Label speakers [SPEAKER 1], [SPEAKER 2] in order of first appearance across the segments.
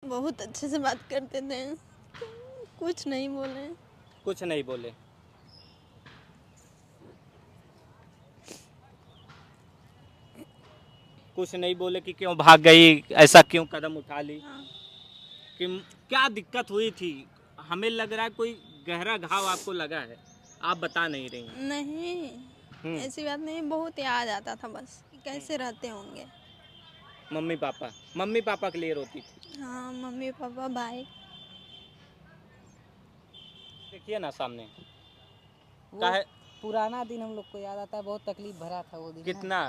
[SPEAKER 1] बहुत अच्छे से बात करते थे, कुछ नहीं बोले।
[SPEAKER 2] कुछ नहीं बोले। कुछ नहीं बोले कि क्यों भाग गई, ऐसा क्यों कदम उठा ली?
[SPEAKER 1] हाँ।
[SPEAKER 2] कि क्या दिक्कत हुई थी? हमें लग रहा है कोई गहरा घाव आपको लगा है, आप बता नहीं रही।
[SPEAKER 1] नहीं, ऐसी बात नहीं, बहुत याद आता था बस कि कैसे रहते होंगे।
[SPEAKER 2] मम्मी पापा के लिए रोती थी।
[SPEAKER 1] हाँ, मम्मी पापा भाई।
[SPEAKER 2] देखिए ना सामने
[SPEAKER 3] वो
[SPEAKER 2] काहे
[SPEAKER 3] पुराना दिन हम लोग को याद आता है। बहुत तकलीफ भरा था वो दिन।
[SPEAKER 2] कितना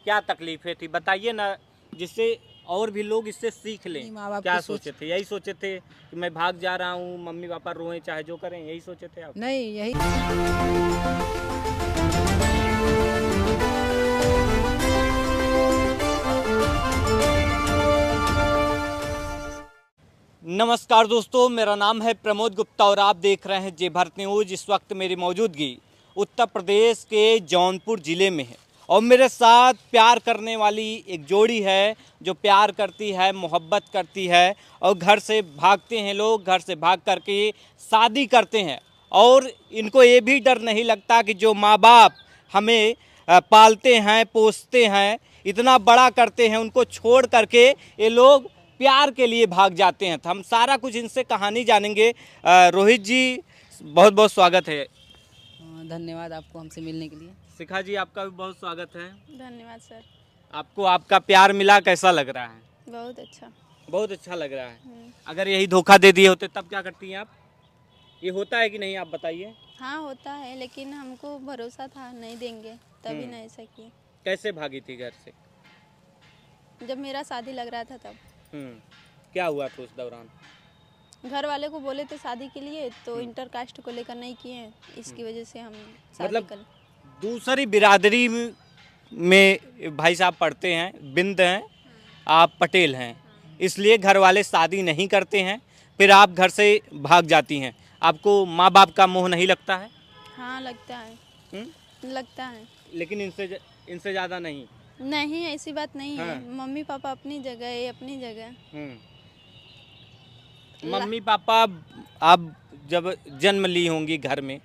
[SPEAKER 2] क्या तकलीफें थी बताइए ना, जिससे और भी लोग इससे सीख लें।
[SPEAKER 3] माँ बाप
[SPEAKER 2] क्या
[SPEAKER 3] की
[SPEAKER 2] सोचे थे? यही सोचे थे कि मैं भाग जा रहा हूँ, मम्मी पापा रोएं चाहे जो करें, यही सोचे थे आप?
[SPEAKER 3] नहीं, यही
[SPEAKER 2] नमस्कार दोस्तों, मेरा नाम है प्रमोद गुप्ता और आप देख रहे हैं जय भारत न्यूज। इस वक्त मेरी मौजूदगी उत्तर प्रदेश के जौनपुर ज़िले में है और मेरे साथ प्यार करने वाली एक जोड़ी है जो प्यार करती है, मोहब्बत करती है और घर से भागते हैं लोग, घर से भाग करके शादी करते हैं। और इनको ये भी डर नहीं लगता कि जो माँ बाप हमें पालते हैं, पोसते हैं, इतना बड़ा करते हैं, उनको छोड़ करके ये लोग प्यार के लिए भाग जाते हैं। तो हम सारा कुछ इनसे कहानी जानेंगे। रोहित जी, बहुत बहुत स्वागत है।
[SPEAKER 3] धन्यवाद आपको हमसे मिलने के लिए।
[SPEAKER 2] शिखा जी, आपका भी बहुत स्वागत है।
[SPEAKER 1] धन्यवाद सर।
[SPEAKER 2] आपको आपका प्यार मिला, कैसा लग रहा है?
[SPEAKER 1] बहुत अच्छा।
[SPEAKER 2] बहुत अच्छा लग रहा है। अगर यही धोखा दे दिए होते तब क्या करती हैं आप? ये होता है कि नहीं, आप बताइए।
[SPEAKER 1] हाँ, होता है, लेकिन हमको भरोसा था नहीं देंगे, तभी ना ऐसा किए।
[SPEAKER 2] कैसे भागी थी घर से?
[SPEAKER 1] जब मेरा शादी लग रहा था तब।
[SPEAKER 2] क्या हुआ था उस दौरान?
[SPEAKER 1] घर वाले को बोले थे शादी के लिए, तो इंटर कास्ट को लेकर नहीं किए, इसकी वजह से हम शादी
[SPEAKER 2] मतलब
[SPEAKER 1] कर।
[SPEAKER 2] दूसरी बिरादरी में भाई साहब पढ़ते हैं, बिंद हैं, आप पटेल हैं, इसलिए घर वाले शादी नहीं करते हैं, फिर आप घर से भाग जाती हैं। आपको माँ बाप का मोह नहीं लगता है?
[SPEAKER 1] हाँ, लगता है। लगता है,
[SPEAKER 2] लेकिन इनसे ज़्यादा नहीं।
[SPEAKER 1] नहीं, ऐसी बात नहीं है।
[SPEAKER 2] हाँ।
[SPEAKER 1] मम्मी पापा अपनी जगह है, अपनी जगह।
[SPEAKER 2] मम्मी पापा आप जब जन्म ली होंगी घर में,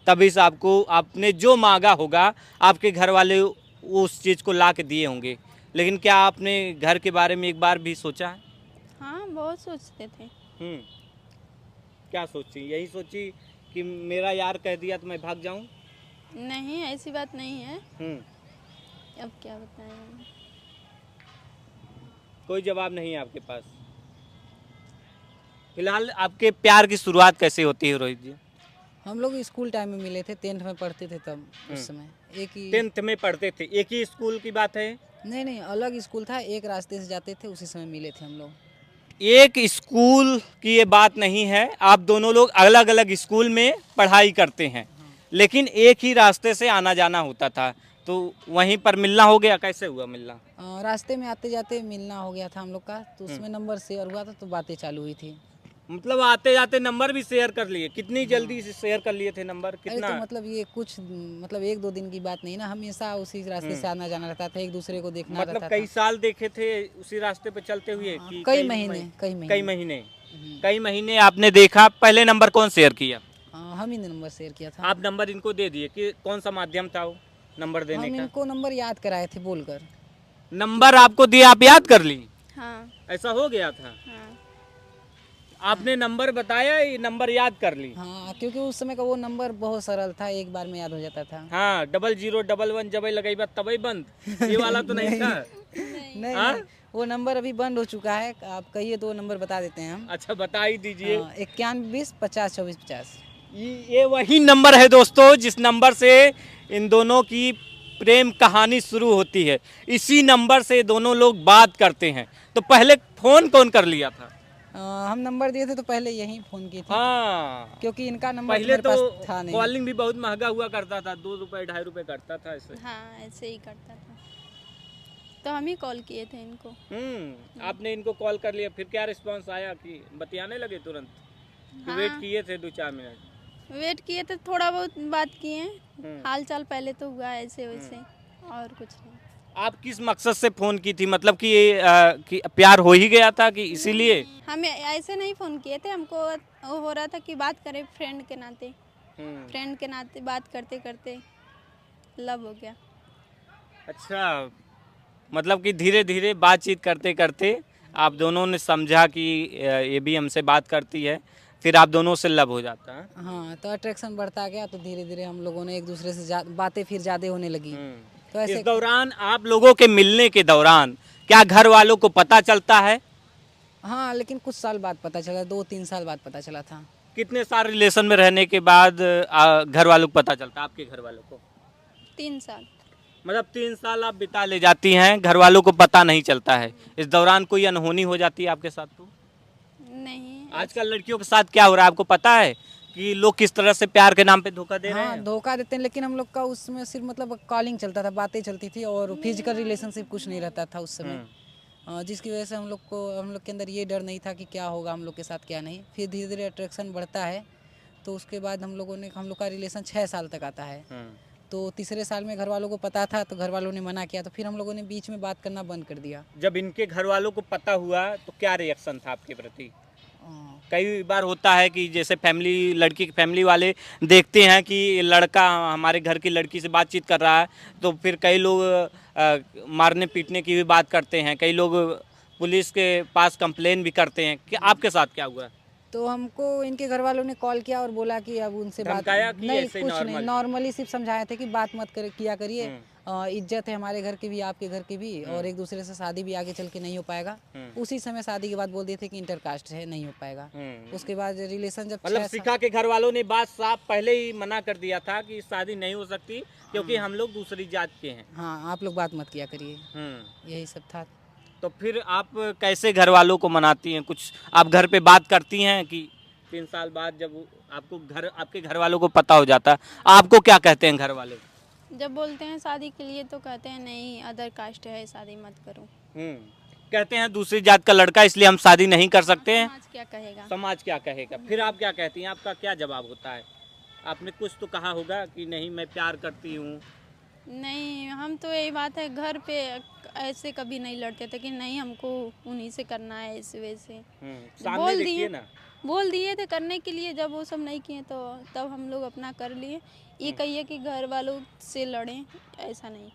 [SPEAKER 2] तभी से आपको आपने जो मांगा होगा आपके घर वाले उस चीज़ को ला के दिए होंगे। लेकिन क्या आपने घर के बारे में एक बार भी सोचा है?
[SPEAKER 1] हाँ, बहुत सोचते थे।
[SPEAKER 2] क्या सोची? यही सोची कि मेरा यार कह दिया तो मैं भाग जाऊं?
[SPEAKER 1] नहीं, ऐसी बात नहीं है। अब क्या बताएं।
[SPEAKER 2] कोई जवाब नहीं है आपके पास? फिलहाल आपके प्यार की शुरुआत कैसे होती है रोहित जी?
[SPEAKER 3] हम लोग स्कूल टाइम में मिले थे, 10th में पढ़ते थे तब। उस समय एक ही
[SPEAKER 2] 10th में पढ़ते थे, एक ही स्कूल की बात है?
[SPEAKER 3] नहीं, अलग स्कूल था, एक रास्ते से जाते थे, उसी समय मिले थे हम लोग।
[SPEAKER 2] एक स्कूल की ये बात नहीं है, आप दोनों लोग अलग अलग स्कूल में पढ़ाई करते हैं, लेकिन एक ही रास्ते से आना जाना होता था, तो वहीं पर मिलना हो गया। कैसे हुआ मिलना?
[SPEAKER 3] रास्ते में आते जाते मिलना हो गया था हम लोग का, तो उसमें नंबर शेयर हुआ था, तो बातें चालू हुई थी।
[SPEAKER 2] मतलब आते जाते नंबर भी शेयर कर लिए? कितनी जल्दी से शेयर कर लिए थे नंबर? कितना?
[SPEAKER 3] तो मतलब ये कुछ मतलब 1-2 दिन की बात नहीं ना, हमेशा उसी रास्ते से आना जाना रहता था, एक दूसरे को देखना
[SPEAKER 2] मतलब
[SPEAKER 3] रहता
[SPEAKER 2] कई साल देखे थे उसी रास्ते पे चलते हुए
[SPEAKER 3] था।
[SPEAKER 2] कि
[SPEAKER 3] कई महीने
[SPEAKER 2] कई महीने आपने देखा। पहले नंबर कौन शेयर किया?
[SPEAKER 3] हम ही ने नंबर शेयर किया था।
[SPEAKER 2] आप नंबर इनको दे दिए कि कौन सा माध्यम था वो नंबर देने
[SPEAKER 3] हम
[SPEAKER 2] का?
[SPEAKER 3] इनको नंबर याद कराए थे बोलकर।
[SPEAKER 2] नंबर आपको दिया, आप याद कर ली?
[SPEAKER 1] हाँ।
[SPEAKER 2] ऐसा हो गया था?
[SPEAKER 1] हाँ।
[SPEAKER 2] आपने नंबर बताया, ये नंबर याद कर ली?
[SPEAKER 3] हाँ, क्योंकि उस समय का वो नंबर बहुत सरल था, एक बार में याद हो जाता था।
[SPEAKER 2] हाँ, 0011 जब लगाई बात तभी बंद, ये वाला तो नहीं था?
[SPEAKER 3] नहीं, वो नंबर अभी बंद हो चुका है। आप कहिए तो वो नंबर बता देते हैं हम।
[SPEAKER 2] अच्छा, बता ही दीजिए।
[SPEAKER 3] 91 20 50 24 50।
[SPEAKER 2] ये वही नंबर है दोस्तों जिस नंबर से इन दोनों की प्रेम कहानी शुरू होती है। इसी नंबर से दोनों लोग बात करते हैं। तो पहले फोन कौन कर लिया था?
[SPEAKER 3] हम नंबर दिए थे तो पहले यही फोन की थी।
[SPEAKER 2] हाँ,
[SPEAKER 3] क्योंकि इनका नंबर
[SPEAKER 2] पहले तो
[SPEAKER 3] पास था नहीं।
[SPEAKER 2] कॉलिंग भी बहुत महंगा हुआ करता था, 2 रुपए 2.5 रुपए करता था ऐसे।
[SPEAKER 1] हाँ, ऐसे ही करता था, तो हम ही कॉल किए थे इनको।
[SPEAKER 2] आपने इनको कॉल कर लिया, फिर क्या रिस्पांस आया कि बतियाने लगे तुरंत?
[SPEAKER 1] हाँ,
[SPEAKER 2] वेट किए थे 2-4 मिनट?
[SPEAKER 1] वेट किए थे, थोड़ा बहुत बात किए, हाल चाल पहले तो हुआ ऐसे वैसे, और कुछ नहीं।
[SPEAKER 2] आप किस मकसद से फ़ोन की थी, मतलब कि ये कि प्यार हो ही गया था कि इसीलिए?
[SPEAKER 1] हमें ऐसे नहीं फ़ोन किए थे, हमको वो हो रहा था कि बात करें फ्रेंड के नाते। फ्रेंड के नाते बात करते करते लव हो गया।
[SPEAKER 2] अच्छा, मतलब कि धीरे धीरे बातचीत करते करते आप दोनों ने समझा कि ये भी हमसे बात करती है, फिर आप दोनों से लव हो जाता है।
[SPEAKER 3] हाँ, तो अट्रैक्शन बढ़ता गया, तो धीरे धीरे हम लोगों ने एक दूसरे से बातें फिर ज़्यादा होने लगी। तो
[SPEAKER 2] इस
[SPEAKER 3] ऐसे
[SPEAKER 2] दौरान आप लोगों के मिलने के दौरान क्या घर वालों को पता चलता है?
[SPEAKER 3] हाँ, लेकिन कुछ साल बाद पता चला, 2-3 साल बाद पता चला था।
[SPEAKER 2] कितने साल रिलेशन में रहने के बाद घर वालों को पता चलता, आपके घर वालों को?
[SPEAKER 1] 3 साल।
[SPEAKER 2] मतलब 3 साल आप बिता ले जाती हैं, घर वालों को पता नहीं चलता है। इस दौरान कोई अनहोनी हो जाती है आपके साथ तो?
[SPEAKER 1] नहीं।
[SPEAKER 2] आजकल लड़कियों के साथ क्या हो रहा है आपको पता है कि लोग किस तरह से प्यार के नाम पे धोखा दे रहे
[SPEAKER 3] हाँ,
[SPEAKER 2] हैं?
[SPEAKER 3] धोखा देते हैं, लेकिन हम लोग का उसमें सिर्फ मतलब कॉलिंग चलता था, बातें चलती थी और फिजिकल रिलेशनशिप कुछ नहीं रहता था उस समय। जिसकी वजह से हम लोग के अंदर ये डर नहीं था कि क्या होगा हम लोग के साथ क्या नहीं। फिर धीरे धीरे अट्रैक्शन बढ़ता है, तो उसके बाद हम लोग का रिलेशन 6 साल तक आता है। तो तीसरे साल में घर वालों को पता था, तो घर वालों ने मना किया, तो फिर हम लोगों ने बीच में बात करना बंद कर दिया।
[SPEAKER 2] जब इनके घर वालों को पता हुआ तो क्या रिएक्शन था आपके प्रति?
[SPEAKER 3] हाँ,
[SPEAKER 2] कई बार होता है कि जैसे लड़की की फैमिली वाले देखते हैं कि लड़का हमारे घर की लड़की से बातचीत कर रहा है, तो फिर कई लोग मारने पीटने की भी बात करते हैं, कई लोग पुलिस के पास कंप्लेन भी करते हैं। कि आपके साथ क्या हुआ?
[SPEAKER 3] तो हमको इनके घर वालों ने कॉल किया और बोला कि अब उनसे बात
[SPEAKER 2] धमकाया कि
[SPEAKER 3] नहीं,
[SPEAKER 2] ऐसे ही
[SPEAKER 3] कुछ नहीं,
[SPEAKER 2] नॉर्मल?
[SPEAKER 3] नॉर्मली सिर्फ समझाए थे कि बात मत किया करिए। इज्जत है हमारे घर की भी, आपके घर की भी, और एक दूसरे से शादी भी आगे चल के नहीं हो पाएगा। उसी समय शादी के बाद बोल दिए थे कि इंटरकास्ट है, नहीं हो पाएगा। उसके बाद रिलेशन जब
[SPEAKER 2] मतलब शिखा के घर वालों ने बात साफ पहले ही मना कर दिया था कि शादी नहीं हो सकती क्योंकि हम लोग दूसरी जात के हैं।
[SPEAKER 3] हाँ, आप लोग बात मत किया करिए, यही सब था।
[SPEAKER 2] तो फिर आप कैसे घर वालों को मनाती हैं? कुछ आप घर पे बात करती हैं कि 3 साल बाद जब आपके घर वालों को पता हो जाता, आपको क्या कहते हैं घर वाले?
[SPEAKER 1] जब बोलते हैं शादी के लिए तो कहते हैं नहीं, अदर कास्ट है, शादी मत करो।
[SPEAKER 2] कहते हैं दूसरी जात का लड़का इसलिए हम शादी नहीं कर सकते हैं।
[SPEAKER 1] समाज क्या कहेगा।
[SPEAKER 2] समाज क्या कहेगा? फिर आप क्या कहती हैं? आपका क्या जवाब होता है? आपने कुछ तो कहा होगा कि नहीं मैं प्यार करती हूँ।
[SPEAKER 1] नहीं, हम तो यही बात है, घर पे ऐसे कभी नहीं लड़ते थे कि नहीं हमको उन्हीं से करना है, इस वजह से
[SPEAKER 2] सामने देखिए ना।
[SPEAKER 1] बोल दिए थे करने के लिए, जब वो सब नहीं किए तो तब हम लोग अपना कर लिए। ये कहिए कि घर वालों से लड़ें, ऐसा नहीं।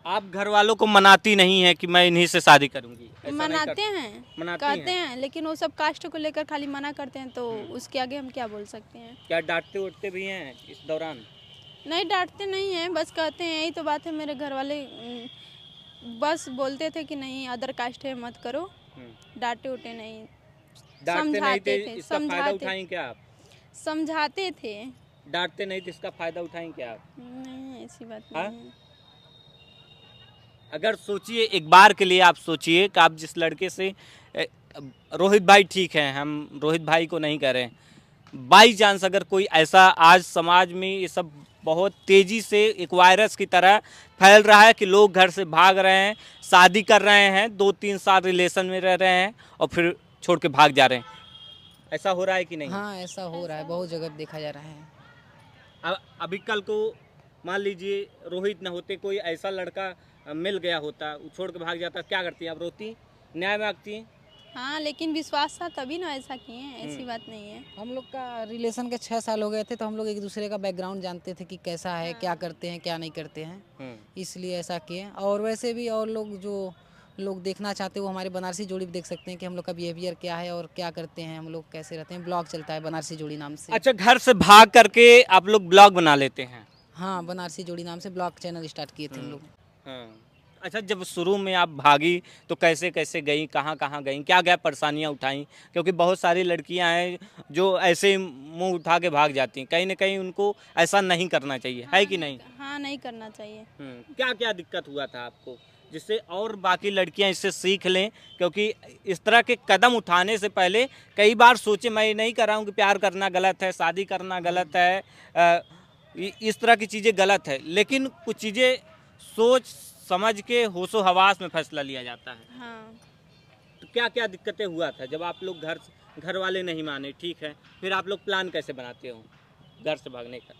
[SPEAKER 2] आप घर वालों को मनाती नहीं है कि मैं इन्हीं से शादी करूंगी?
[SPEAKER 1] मनाते हैं, कहते हैं, लेकिन वो सब कास्ट को लेकर खाली मना करते हैं, तो उसके आगे हम क्या बोल सकते हैं।
[SPEAKER 2] क्या डांटते उठते भी हैं इस दौरान?
[SPEAKER 1] नहीं, डांटते नहीं हैं, बस कहते हैं। यही तो बात है, मेरे घर वाले बस बोलते थे कि नहीं अदर कास्ट है मत करो, डांटे उठे नहीं, समझाते थे।
[SPEAKER 2] इसका फायदा उठाएं क्या आप?
[SPEAKER 1] समझाते थे।
[SPEAKER 2] डांटते नहीं तो इसका फायदा उठाएं क्या आप?
[SPEAKER 1] नहीं, ऐसी बात
[SPEAKER 2] हाँ?
[SPEAKER 1] नहीं है।
[SPEAKER 2] अगर सोचिए, एक बार के लिए आप सोचिए कि आप जिस लड़के से रोहित भाई ठीक है, हम रोहित भाई को नहीं कह रहे हैं, बाई चांस अगर कोई ऐसा आज समाज में ये सब बहुत तेज़ी से एक वायरस की तरह फैल रहा है कि लोग घर से भाग रहे हैं, शादी कर रहे हैं, 2-3 साल रिलेशन में रह रहे हैं और फिर छोड़ के भाग जा रहे हैं, ऐसा हो रहा है कि नहीं?
[SPEAKER 3] हाँ, ऐसा हो रहा है, बहुत जगह देखा जा रहा है।
[SPEAKER 2] अभी कल को मान लीजिए रोहित न होते, कोई ऐसा लड़का मिल गया होता, वो छोड़ के भाग जाता, क्या करती आप? रोती, न्याय मांगती?
[SPEAKER 1] हाँ, लेकिन विश्वास था तभी ना ऐसा किए हैं, ऐसी बात नहीं है।
[SPEAKER 3] हम लोग का रिलेशन के 6 साल हो गए थे, तो हम लोग एक दूसरे का बैकग्राउंड जानते थे कि कैसा है, क्या करते हैं, क्या नहीं करते हैं, इसलिए ऐसा किए। और वैसे भी और लोग जो लोग देखना चाहते हैं वो हमारे बनारसी जोड़ी भी देख सकते हैं कि हम लोग का बिहेवियर क्या है और क्या करते हैं, हम लोग कैसे रहते हैं। ब्लॉग चलता है बनारसी जोड़ी नाम से।
[SPEAKER 2] अच्छा, घर से भाग करके आप लोग ब्लॉग बना लेते हैं?
[SPEAKER 3] हाँ, बनारसी जोड़ी नाम से ब्लॉग चैनल स्टार्ट किए थे हम लोग।
[SPEAKER 2] हाँ। अच्छा, जब शुरू में आप भागी तो कैसे कैसे गई, कहाँ कहाँ गई, क्या क्या परेशानियाँ उठाई? क्योंकि बहुत सारी लड़कियां हैं जो ऐसे मुंह उठा के भाग जाती हैं, कहीं ना कहीं उनको ऐसा नहीं करना चाहिए, है कि नहीं?
[SPEAKER 1] हाँ, नहीं करना चाहिए।
[SPEAKER 2] क्या क्या दिक्कत हुआ था आपको जिससे और बाकी लड़कियां इससे सीख लें? क्योंकि इस तरह के कदम उठाने से पहले कई बार सोचे, मैं नहीं कर रहा हूँ कि प्यार करना गलत है, शादी करना गलत है, इस तरह की चीज़ें गलत है, लेकिन कुछ चीज़ें सोच समझ के होशो हवास में फैसला लिया जाता है।
[SPEAKER 1] हाँ।
[SPEAKER 2] तो क्या क्या दिक्कतें हुआ था जब आप लोग घर वाले नहीं माने? ठीक है, फिर आप लोग प्लान कैसे बनाते हो घर से भागने का?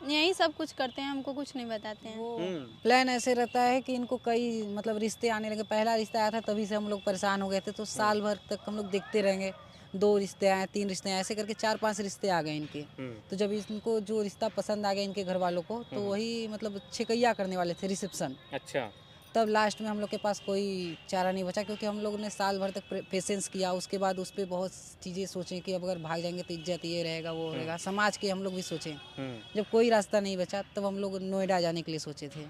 [SPEAKER 1] यही सब कुछ करते हैं, हमको कुछ नहीं बताते हैं।
[SPEAKER 3] वो प्लान ऐसे रहता है कि इनको कई मतलब रिश्ते आने लगे। पहला रिश्ता आया था तभी से हम लोग परेशान हो गए थे, तो साल भर तक हम लोग देखते रहेंगे। 2 रिश्ते आए, 3 रिश्ते आए, ऐसे करके 4-5 रिश्ते आ गए इनके। तो जब इनको जो रिश्ता पसंद आ गया इनके घर वालों को, तो वही मतलब छेकैया करने वाले थे, रिसेप्शन।
[SPEAKER 2] अच्छा।
[SPEAKER 3] तब लास्ट में हम लोग के पास कोई चारा नहीं बचा, क्योंकि हम लोगों ने साल भर तक पेशेंस किया। उसके बाद उस पर बहुत चीज़ें सोचें कि अब अगर भाग जाएंगे तो इज्जत ये रहेगा वो रहेगा, समाज के हम लोग भी सोचें। जब कोई रास्ता नहीं बचा तब हम लोग नोएडा जाने के लिए सोचे थे।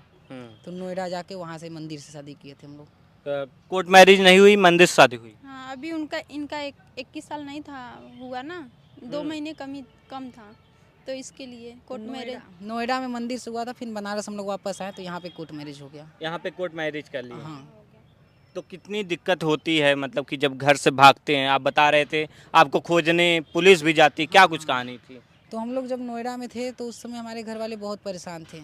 [SPEAKER 3] तो नोएडा जाके वहाँ से मंदिर से शादी किए थे हम लोग।
[SPEAKER 2] कोर्ट मैरिज नहीं हुई, मंदिर से शादी हुई।
[SPEAKER 1] हाँ, अभी इनका 21 साल नहीं था हुआ ना, 2 महीने कम था, तो इसके लिए कोर्ट मैरिज।
[SPEAKER 3] नोएडा में मंदिर से हुआ था, फिर बनारस हम लोग वापस आए तो यहाँ पे कोर्ट मैरिज हो गया।
[SPEAKER 2] यहाँ पे कोर्ट मैरिज कर ली।
[SPEAKER 3] हाँ।
[SPEAKER 2] तो कितनी दिक्कत होती है, मतलब कि जब घर से भागते हैं, आप बता रहे थे आपको खोजने पुलिस भी जाती, क्या कुछ कहानी थी?
[SPEAKER 3] तो हम लोग जब नोएडा में थे तो उस समय हमारे घर वाले बहुत परेशान थे।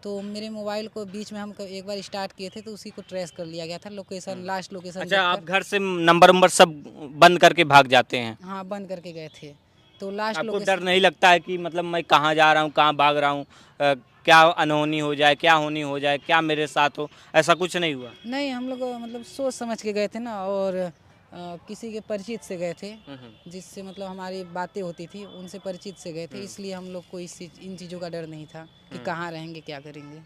[SPEAKER 3] तो मेरे मोबाइल को बीच में हम एक बार स्टार्ट किए थे, तो उसी को ट्रेस कर लिया गया था, लोकेशन, लास्ट लोकेशन।
[SPEAKER 2] अच्छा, आप घर से नंबर सब बंद करके भाग जाते हैं?
[SPEAKER 3] हाँ, बंद करके गए थे। तो लास्ट
[SPEAKER 2] आपको डर नहीं लगता है कि मतलब मैं कहाँ जा रहा हूँ, कहाँ भाग रहा हूँ, क्या अनहोनी हो जाए, क्या होनी हो जाए, क्या मेरे साथ हो, ऐसा कुछ नहीं हुआ?
[SPEAKER 3] नहीं, हम लोग मतलब सोच समझ के गए थे ना, और किसी के परिचित से गए थे, जिससे मतलब हमारी बातें होती थी, उनसे परिचित से गए थे, इसलिए हम लोग को इन चीज़ों का डर नहीं था कि कहाँ रहेंगे, क्या करेंगे।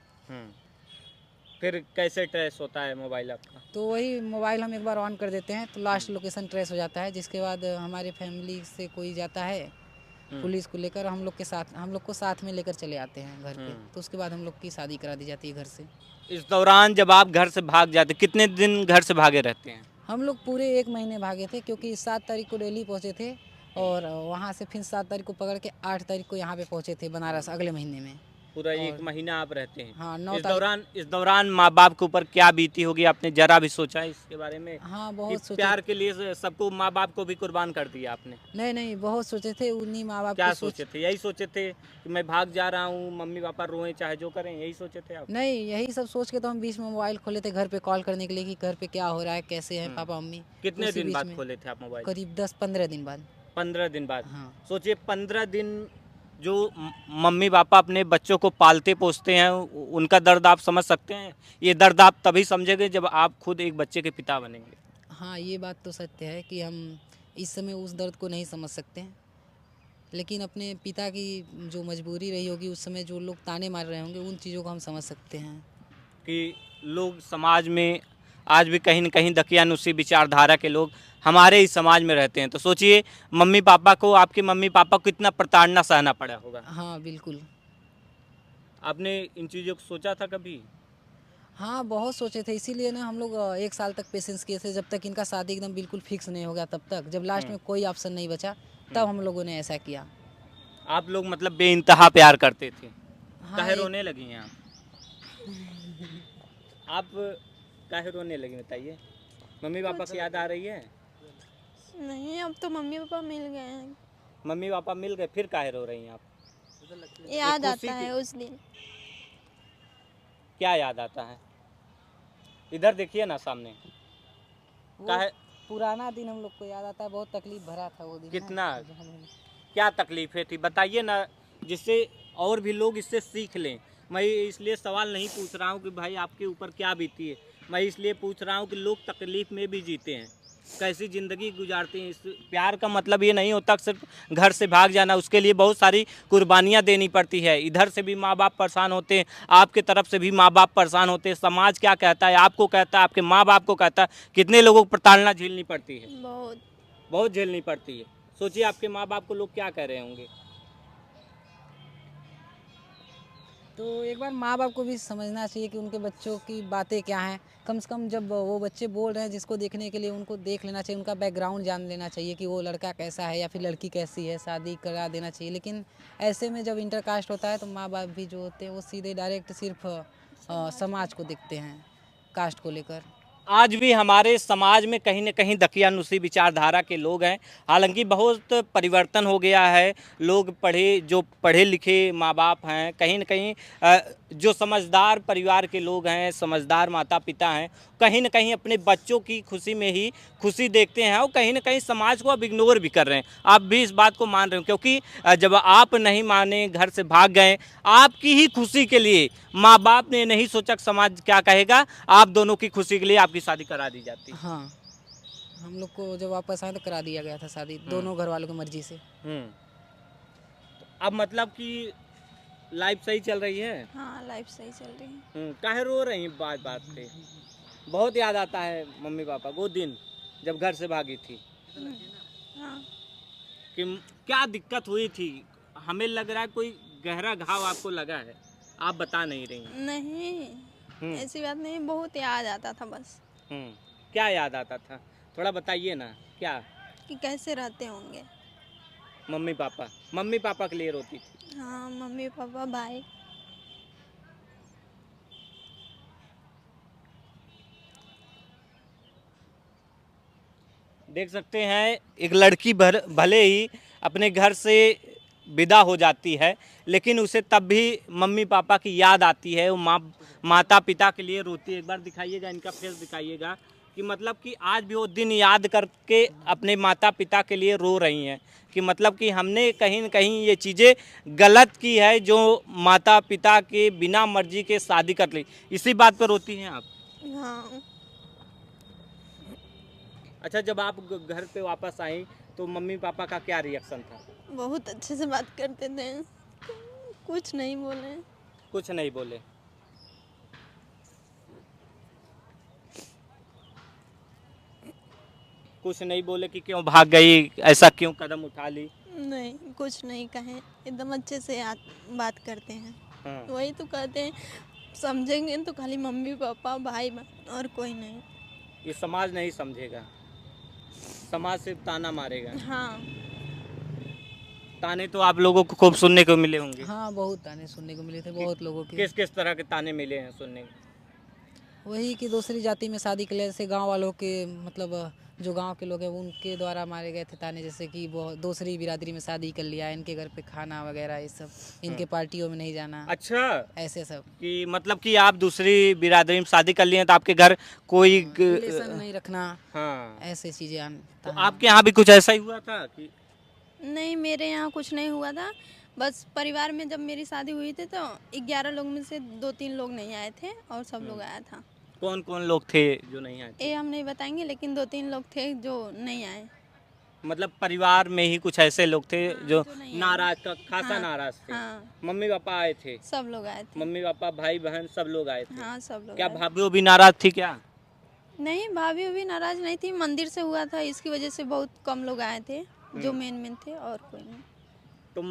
[SPEAKER 2] फिर कैसे ट्रेस होता है मोबाइल आपका?
[SPEAKER 3] तो वही मोबाइल हम एक बार ऑन कर देते हैं तो लास्ट लोकेशन ट्रेस हो जाता है, जिसके बाद हमारे फैमिली से कोई जाता है पुलिस को लेकर, हम लोग को साथ में लेकर चले आते हैं घर पे। तो उसके बाद हम लोग की शादी करा दी जाती है घर से।
[SPEAKER 2] इस दौरान जब आप घर से भाग जाते, कितने दिन घर से भागे रहते हैं?
[SPEAKER 3] हम लोग पूरे 1 महीने भागे थे, क्योंकि 7 तारीख को दिल्ली पहुंचे थे, और वहां से फिर 7 तारीख को पकड़ के 8 तारीख को यहाँ पे पहुंचे थे बनारस, अगले महीने में।
[SPEAKER 2] पूरा 1 महीना आप रहते हैं?
[SPEAKER 3] हाँ, 9
[SPEAKER 2] इस दौरान माँ बाप के ऊपर क्या बीती होगी, आपने जरा भी सोचा इसके बारे में?
[SPEAKER 3] हाँ, बहुत सोचे।
[SPEAKER 2] प्यार के लिए सबको, माँ बाप को भी कुर्बान कर दिया आपने?
[SPEAKER 3] नहीं, बहुत सोचे थे। उन्हीं माँ बाप
[SPEAKER 2] क्या सोचे थे? यही सोचे थे कि मैं भाग जा रहा हूँ, मम्मी पापा रोएं चाहे जो करें, यही सोचे थे आप?
[SPEAKER 3] नहीं, यही सब सोच के तो हम बीच में मोबाइल खोले थे घर पे कॉल करने के लिए कि घर पे क्या हो रहा है, कैसे हैं पापा मम्मी।
[SPEAKER 2] कितने दिन बाद खोले थे आप मोबाइल?
[SPEAKER 3] करीब 10-15 दिन बाद।
[SPEAKER 2] 15 दिन बाद?
[SPEAKER 3] हाँ।
[SPEAKER 2] सोचिए, 15 दिन जो मम्मी पापा अपने बच्चों को पालते पोसते हैं, उनका दर्द आप समझ सकते हैं? ये दर्द आप तभी समझेंगे जब आप खुद एक बच्चे के पिता बनेंगे।
[SPEAKER 3] हाँ, ये बात तो सत्य है कि हम इस समय उस दर्द को नहीं समझ सकते हैं, लेकिन अपने पिता की जो मजबूरी रही होगी उस समय, जो लोग ताने मार रहे होंगे, उन चीज़ों को हम समझ सकते हैं।
[SPEAKER 2] कि लोग समाज में आज भी कहीं न कहीं दकियानुसी विचारधारा के लोग हमारे ही समाज में रहते हैं। तो सोचिए, मम्मी पापा को, आपके मम्मी पापा को कितना प्रताड़ना सहना पड़ा होगा।
[SPEAKER 3] हाँ, बिल्कुल।
[SPEAKER 2] आपने इन चीज़ों को सोचा था कभी?
[SPEAKER 3] हाँ, बहुत सोचे थे, इसीलिए ना हम लोग 1 साल तक पेशेंस किए थे, जब तक इनका शादी एकदम बिल्कुल फिक्स नहीं हो गया तब तक। जब लास्ट में कोई ऑप्शन नहीं बचा तब हम लोगों ने ऐसा किया।
[SPEAKER 2] आप लोग मतलब बेइंतहा प्यार करते थे?
[SPEAKER 3] हाँ,
[SPEAKER 2] काहे रोने लगी हैं आप काहे रोने लगी, बताइए? मम्मी पापा की याद आ रही है?
[SPEAKER 1] नहीं, अब तो मम्मी पापा मिल गए हैं।
[SPEAKER 2] मम्मी पापा मिल गए, फिर काहे रो रही हैं आप?
[SPEAKER 1] याद आता है उस दिन।
[SPEAKER 2] क्या याद आता है? इधर देखिए ना सामने। काहे?
[SPEAKER 3] पुराना दिन हम लोग को याद आता है, बहुत तकलीफ भरा था वो दिन।
[SPEAKER 2] कितना? क्या तकलीफें थी बताइए ना, जिससे और भी लोग इससे सीख लें। मैं इसलिए सवाल नहीं पूछ रहा हूँ कि भाई आपके ऊपर क्या बीती है, मैं इसलिए पूछ रहा हूँ कि लोग तकलीफ में भी जीते हैं, कैसी ज़िंदगी गुजारते हैं। इस प्यार का मतलब ये नहीं होता कि सिर्फ घर से भाग जाना, उसके लिए बहुत सारी कुर्बानियाँ देनी पड़ती है। इधर से भी माँ बाप परेशान होते हैं, आपके तरफ से भी माँ बाप परेशान होते हैं, समाज क्या कहता है, आपको कहता है, आपके माँ बाप को कहता है, कितने लोगों को प्रताड़ना झेलनी पड़ती है? बहुत झेलनी पड़ती है। सोचिए, आपके माँ बाप को लोग क्या कह रहे होंगे।
[SPEAKER 3] तो एक बार माँ बाप को भी समझना चाहिए कि उनके बच्चों की बातें क्या हैं। कम से कम जब वो बच्चे बोल रहे हैं जिसको देखने के लिए, उनको देख लेना चाहिए, उनका बैकग्राउंड जान लेना चाहिए कि वो लड़का कैसा है या फिर लड़की कैसी है, शादी करा देना चाहिए। लेकिन ऐसे में जब इंटरकास्ट होता है तो माँ बाप भी जो होते हैं वो सीधे डायरेक्ट सिर्फ समाज को देखते हैं, कास्ट को लेकर।
[SPEAKER 2] आज भी हमारे समाज में कहीं न कहीं दकियानुसी विचारधारा के लोग हैं। हालांकि बहुत परिवर्तन हो गया है, लोग जो पढ़े लिखे माँ बाप हैं, कहीं न कहीं जो समझदार परिवार के लोग हैं, समझदार माता पिता हैं, कहीं ना कहीं अपने बच्चों की खुशी में ही खुशी देखते हैं और कहीं ना कहीं समाज को अब इग्नोर भी कर रहे हैं। आप भी इस बात को मान रहे हो, क्योंकि जब आप नहीं माने, घर से भाग गए, आपकी ही खुशी के लिए माँ बाप ने नहीं सोचा कि समाज क्या कहेगा, आप दोनों की खुशी के लिए आपकी शादी करा दी जाती।
[SPEAKER 3] हाँ, हम लोग को जब वापस आए तो करा दिया गया था शादी, दोनों घर वालों की मर्जी से।
[SPEAKER 2] अब मतलब कि लाइफ सही चल रही है।
[SPEAKER 1] हाँ, लाइफ सही चल रही है।
[SPEAKER 2] काहे रो रही हैं बात बात पे? बहुत याद आता है मम्मी पापा वो दिन जब घर से भागी थी।
[SPEAKER 1] हाँ,
[SPEAKER 2] कि क्या दिक्कत हुई थी? हमें लग रहा है कोई गहरा घाव आपको लगा है, आप बता नहीं रही हैं।
[SPEAKER 1] नहीं, ऐसी बात नहीं, बहुत याद आता था बस।
[SPEAKER 2] क्या याद आता था, थोड़ा बताइए ना। क्या?
[SPEAKER 1] कि कैसे रहते होंगे।
[SPEAKER 2] मम्मी पापा के लिए रोती थी।
[SPEAKER 1] हाँ, मम्मी पापा भाई।
[SPEAKER 2] देख सकते हैं एक लड़की भले ही अपने घर से विदा हो जाती है, लेकिन उसे तब भी मम्मी पापा की याद आती है। वो माता पिता के लिए रोती है। एक बार दिखाइएगा, इनका फेस दिखाइएगा, कि मतलब कि आज भी वो दिन याद करके अपने माता पिता के लिए रो रही हैं। कि मतलब कि हमने कहीं न कहीं ये चीज़ें गलत की है जो माता पिता के बिना मर्जी के शादी कर ली। इसी बात पर रोती हैं आप?
[SPEAKER 1] हाँ।
[SPEAKER 2] अच्छा, जब आप घर पे वापस आई तो मम्मी पापा का क्या रिएक्शन था?
[SPEAKER 1] बहुत अच्छे से बात करते थे, कुछ नहीं बोले।
[SPEAKER 2] कुछ नहीं बोले। कुछ नहीं बोले कि क्यों भाग गई, ऐसा क्यों कदम उठा ली?
[SPEAKER 1] नहीं, कुछ नहीं कहे, एकदम अच्छे से बात करते हैं।
[SPEAKER 2] हाँ।
[SPEAKER 1] वही तो कहते हैं, समझेंगे तो खाली मम्मी पापा भाई बहन और कोई नहीं।
[SPEAKER 2] ये समाज नहीं समझेगा, समाज सिर्फ ताना मारेगा।
[SPEAKER 1] हाँ।
[SPEAKER 2] ताने तो आप लोगों को खूब सुनने को मिले होंगे।
[SPEAKER 3] हाँ, बहुत ताने सुनने को मिले थे बहुत लोगों के।
[SPEAKER 2] किस किस तरह के ताने मिले हैं सुनने को?
[SPEAKER 3] वही कि दूसरी जाति में शादी के लिए से गांव वालों के, मतलब जो गांव के लोग हैं उनके द्वारा मारे गए थे ताने, जैसे कि वो दूसरी बिरादरी में शादी कर लिया, इनके घर पे खाना वगैरह ये सब, इनके पार्टियों में नहीं जाना।
[SPEAKER 2] अच्छा,
[SPEAKER 3] ऐसे सब
[SPEAKER 2] कि मतलब कि आप दूसरी बिरादरी में शादी कर लिए तो आपके घर कोई
[SPEAKER 3] रिलेशन नहीं रखना।
[SPEAKER 2] हाँ,
[SPEAKER 3] ऐसे चीजें।
[SPEAKER 2] तो आपके यहाँ भी कुछ ऐसा ही हुआ था कि?
[SPEAKER 1] नहीं, मेरे यहाँ कुछ नहीं हुआ था। बस परिवार में जब मेरी शादी हुई थी तो 11 लोग में से 2-3 लोग नहीं आए थे और सब लोग आया था।
[SPEAKER 2] कौन कौन लोग थे जो नहीं आए थे?
[SPEAKER 1] ये हम नहीं बताएंगे, लेकिन 2-3 लोग थे जो नहीं आए।
[SPEAKER 2] मतलब परिवार में ही कुछ ऐसे लोग थे जो
[SPEAKER 1] जो नहीं आए।
[SPEAKER 2] नाराज खासा
[SPEAKER 1] हाँ,
[SPEAKER 2] नाराज थे।
[SPEAKER 1] हाँ,
[SPEAKER 2] मम्मी पापा आए थे?
[SPEAKER 1] सब लोग आए थे।
[SPEAKER 2] मम्मी पापा भाई बहन सब लोग आए थे?
[SPEAKER 1] हाँ, सब लोग
[SPEAKER 2] क्या
[SPEAKER 1] आए थे।
[SPEAKER 2] भाभी भी नाराज थी क्या?
[SPEAKER 1] नहीं, भाभी भी नाराज नहीं थी, मंदिर से हुआ था इसकी वजह से बहुत कम लोग आए थे जो मेन थे और कोई नहीं।
[SPEAKER 2] तो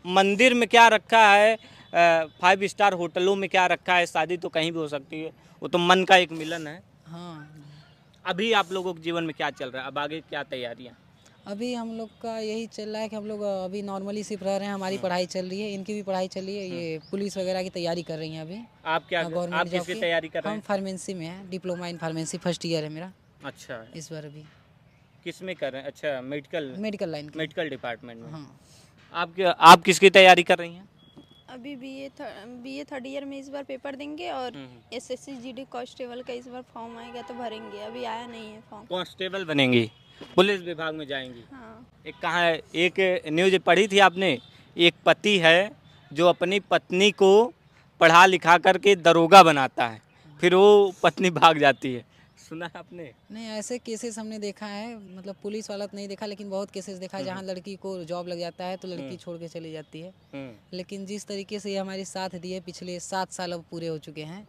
[SPEAKER 2] मंदिर में क्या रखा है, 5 स्टार होटलों में क्या रखा है, शादी तो कहीं भी हो सकती है, वो तो मन का एक मिलन है।
[SPEAKER 3] हाँ,
[SPEAKER 2] अभी आप लोगों के जीवन में क्या चल रहा है, अब आगे क्या तैयारियां?
[SPEAKER 3] अभी हम लोग का यही चल रहा है कि हम लोग अभी नॉर्मली सिर्फ रह रहे हैं, हमारी पढ़ाई चल रही है, इनकी भी पढ़ाई चल रही है, ये पुलिस वगैरह की तैयारी कर रही हैं अभी।
[SPEAKER 2] आप क्या,
[SPEAKER 3] गवर्नमेंट
[SPEAKER 2] आप
[SPEAKER 3] जॉब
[SPEAKER 2] किसकी
[SPEAKER 3] की
[SPEAKER 2] तैयारी कर रहे
[SPEAKER 3] हम
[SPEAKER 2] हैं?
[SPEAKER 3] फार्मेसी में है, diploma in pharmacy first year है मेरा
[SPEAKER 2] अच्छा,
[SPEAKER 3] इस बार अभी।
[SPEAKER 2] किस में कर रहे हैं? अच्छा,
[SPEAKER 3] मेडिकल लाइन की।
[SPEAKER 2] मेडिकल डिपार्टमेंट में।
[SPEAKER 3] हाँ,
[SPEAKER 2] आप किसकी तैयारी कर रही हैं?
[SPEAKER 1] अभी बीए 3rd ईयर में इस बार पेपर देंगे और एसएससी जीडी कांस्टेबल का इस बार फॉर्म आएगा तो भरेंगे, अभी आया नहीं है फॉर्म।
[SPEAKER 2] कांस्टेबल बनेंगी, पुलिस विभाग में जाएंगी?
[SPEAKER 1] हाँ।
[SPEAKER 2] एक कहाँ है, एक न्यूज़ पढ़ी थी आपने, एक पति है जो अपनी पत्नी को पढ़ा लिखा करके दरोगा बनाता है, फिर वो पत्नी भाग जाती है, सुना है आपने?
[SPEAKER 3] नहीं ऐसे केसेस हमने देखा है, मतलब पुलिस वाला तो नहीं देखा लेकिन बहुत केसेस देखा है जहाँ लड़की को जॉब लग जाता है तो लड़की छोड़ के चली जाती है। लेकिन जिस तरीके से ये हमारे साथ दिए, पिछले 7 साल अब पूरे हो चुके हैं,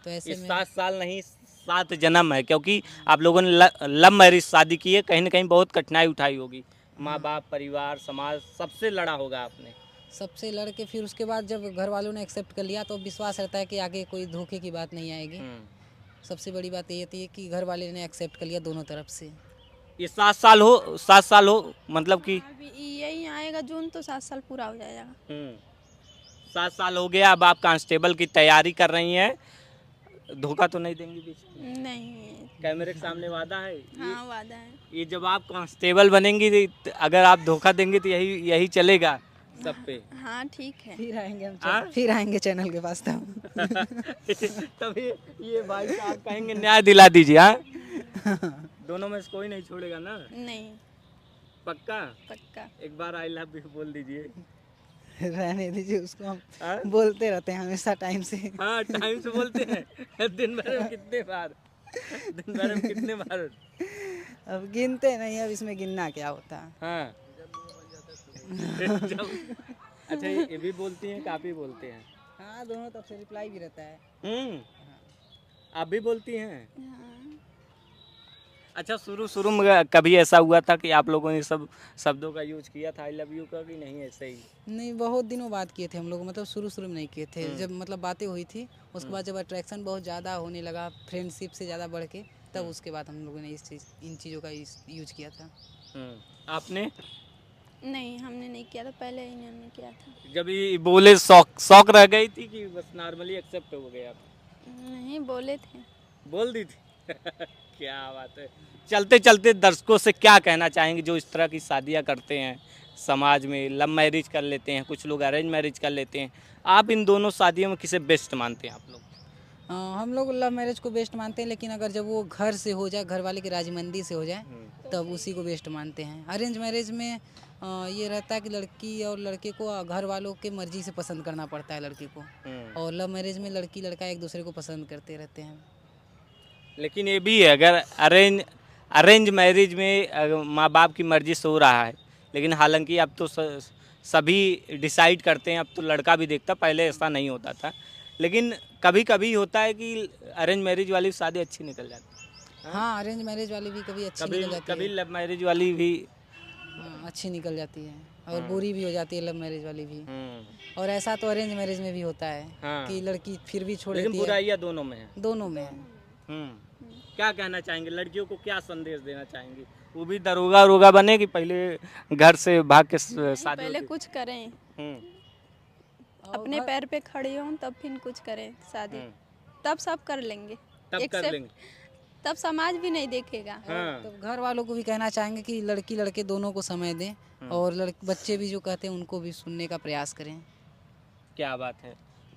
[SPEAKER 3] तो ऐसे
[SPEAKER 2] इस
[SPEAKER 3] में
[SPEAKER 2] 7 साल नहीं 7 जन्म है, क्योंकि आप लोगों ने लव मैरिज शादी की है, कहीं ना कहीं बहुत कठिनाई उठाई होगी, माँ बाप परिवार समाज सबसे लड़ा होगा आपने।
[SPEAKER 3] सबसे लड़के फिर उसके बाद जब घर वालों ने एक्सेप्ट कर लिया तो विश्वास रहता है कि आगे कोई धोखे की बात नहीं आएगी। सबसे बड़ी बात ये थी कि घर वाले ने एक्सेप्ट कर लिया दोनों तरफ से।
[SPEAKER 2] ये 7 साल हो मतलब कि
[SPEAKER 1] अभी यही आएगा जून तो 7 साल पूरा हो जाएगा।
[SPEAKER 2] 7 साल हो गया, अब आप कांस्टेबल की तैयारी कर रही हैं, धोखा तो नहीं देंगी बीच में?
[SPEAKER 1] नहीं।
[SPEAKER 2] कैमरे के सामने वादा है?
[SPEAKER 1] हाँ, वादा है।
[SPEAKER 2] ये जब आप कांस्टेबल बनेंगी, अगर आप धोखा देंगे तो यही चलेगा सब पे?
[SPEAKER 1] हाँ ठीक है।
[SPEAKER 3] फिर आएंगे हम
[SPEAKER 2] हाँ?
[SPEAKER 3] फिर आएंगे चैनल के पास तब।
[SPEAKER 2] तभी ये भाई साहब कहेंगे न्याय दिला दीजिए। हाँ, दोनों में से कोई नहीं छोड़ेगा ना?
[SPEAKER 1] नहीं,
[SPEAKER 2] पक्का?
[SPEAKER 1] पक्का।
[SPEAKER 2] एक बार आई लव यू बोल दीजिए।
[SPEAKER 3] रहने दीजिए उसको, हम
[SPEAKER 2] हाँ?
[SPEAKER 3] बोलते रहते हैं हमेशा टाइम से।
[SPEAKER 2] हाँ, टाइम से बोलते हैं। दिन भर में कितने बार? दिन भर में कितने बार?
[SPEAKER 3] अब गिनते नहीं, अब इसमें गिनना क्या होता है।
[SPEAKER 2] हाँ। अच्छा, ये भी बोलती हैं, काफी बोलते हैं?
[SPEAKER 3] हाँ, दोनों तरफ से रिप्लाई भी रहता है।
[SPEAKER 2] आप भी बोलती हैं?
[SPEAKER 1] हाँ।
[SPEAKER 2] अच्छा, शुरू में कभी ऐसा हुआ था कि आप लोगों ने सब शब्दों का यूज किया था आई लव यू का, कि नहीं ऐसे ही?
[SPEAKER 3] नहीं, बहुत दिनों बाद किए थे हम लोग, मतलब शुरू में नहीं किए थे। जब मतलब बातें हुई थी, उसके बाद जब अट्रैक्शन बहुत ज़्यादा होने लगा, फ्रेंडशिप से ज़्यादा बढ़ के, तब उसके बाद हम लोगों ने इन चीज़ों का यूज किया था।
[SPEAKER 2] आपने?
[SPEAKER 1] नहीं, हमने नहीं किया था, पहले इन्होंने किया था।
[SPEAKER 2] जब ये बोले शौक रह गई थी कि बस नॉर्मली एक्सेप्ट हो गए आप?
[SPEAKER 1] नहीं, बोले थे।
[SPEAKER 2] बोल दी थी? क्या बात है। चलते चलते दर्शकों से क्या कहना चाहेंगे जो इस तरह की शादियां करते हैं समाज में? लव मैरिज कर लेते हैं, कुछ लोग अरेंज मैरिज कर लेते हैं। आप इन दोनों शादियों में किसे बेस्ट मानते हैं आप लोग?
[SPEAKER 3] हम लोग लव मैरिज को बेस्ट मानते हैं, लेकिन अगर जब वो घर से हो जाए, घर वाले की राजमंदी से हो जाए, तब उसी को बेस्ट मानते हैं। अरेंज मैरिज में ये रहता है कि लड़की और लड़के को घर वालों के मर्जी से पसंद करना पड़ता है लड़की को, और लव मैरिज में लड़की लड़का एक दूसरे को पसंद करते रहते हैं।
[SPEAKER 2] लेकिन ये भी है, अगर अरेंज मैरिज में माँ बाप की मर्जी से हो रहा है, लेकिन हालांकि अब तो सभी डिसाइड करते हैं, अब तो लड़का भी देखता, पहले ऐसा नहीं होता था। लेकिन कभी कभी होता है कि अरेंज मैरिज वाली शादी अच्छी निकल जाती है।
[SPEAKER 3] हाँ, अरेंज मैरिज वाली भी कभी अच्छी निकल जाती
[SPEAKER 2] कभी
[SPEAKER 3] है।
[SPEAKER 2] लव मैरिज वाली भी
[SPEAKER 3] अच्छी निकल जाती है, और बुरी भी हो जाती है लव मैरिज वाली भी। और ऐसा तो अरेंज मैरिज में भी होता है कि लड़की फिर भी छोड़
[SPEAKER 2] लेकिन
[SPEAKER 3] देती है।
[SPEAKER 2] बुराइयां दोनों में है।
[SPEAKER 3] दोनों में है।
[SPEAKER 2] क्या कहना चाहेंगे, लड़कियों को क्या संदेश देना चाहेंगे? वो भी दरोगा बने कि पहले घर से भाग के शादी
[SPEAKER 1] पहले
[SPEAKER 2] होती?
[SPEAKER 1] कुछ करें, अपने पैर पे खड़े हों, तब फिर कुछ करें शादी, तब सब कर लेंगे।
[SPEAKER 2] तब कर लेंगे।
[SPEAKER 1] तब समाज भी नहीं देखेगा।
[SPEAKER 3] तो घर वालों को भी कहना चाहेंगे कि लड़की लड़के दोनों को समय दें, और बच्चे भी जो कहते हैं उनको भी सुनने का प्रयास करें।
[SPEAKER 2] क्या बात है।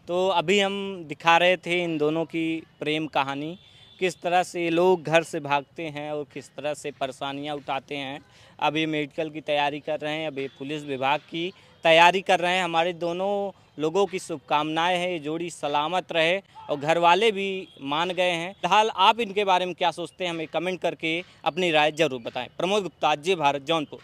[SPEAKER 2] तो अभी हम दिखा रहे थे इन दोनों की प्रेम कहानी, किस तरह से ये लोग घर से भागते हैं और किस तरह से परेशानियां उठाते हैं। अभी मेडिकल की तैयारी कर रहे हैं, अभी पुलिस विभाग की तैयारी कर रहे हैं। हमारे दोनों लोगों की शुभकामनाएं हैं, ये जोड़ी सलामत रहे, और घर वाले भी मान गए हैं। फिलहाल आप इनके बारे में क्या सोचते हैं, हमें कमेंट करके अपनी राय जरूर बताएं। प्रमोद गुप्ता, जे भारत, जौनपुर।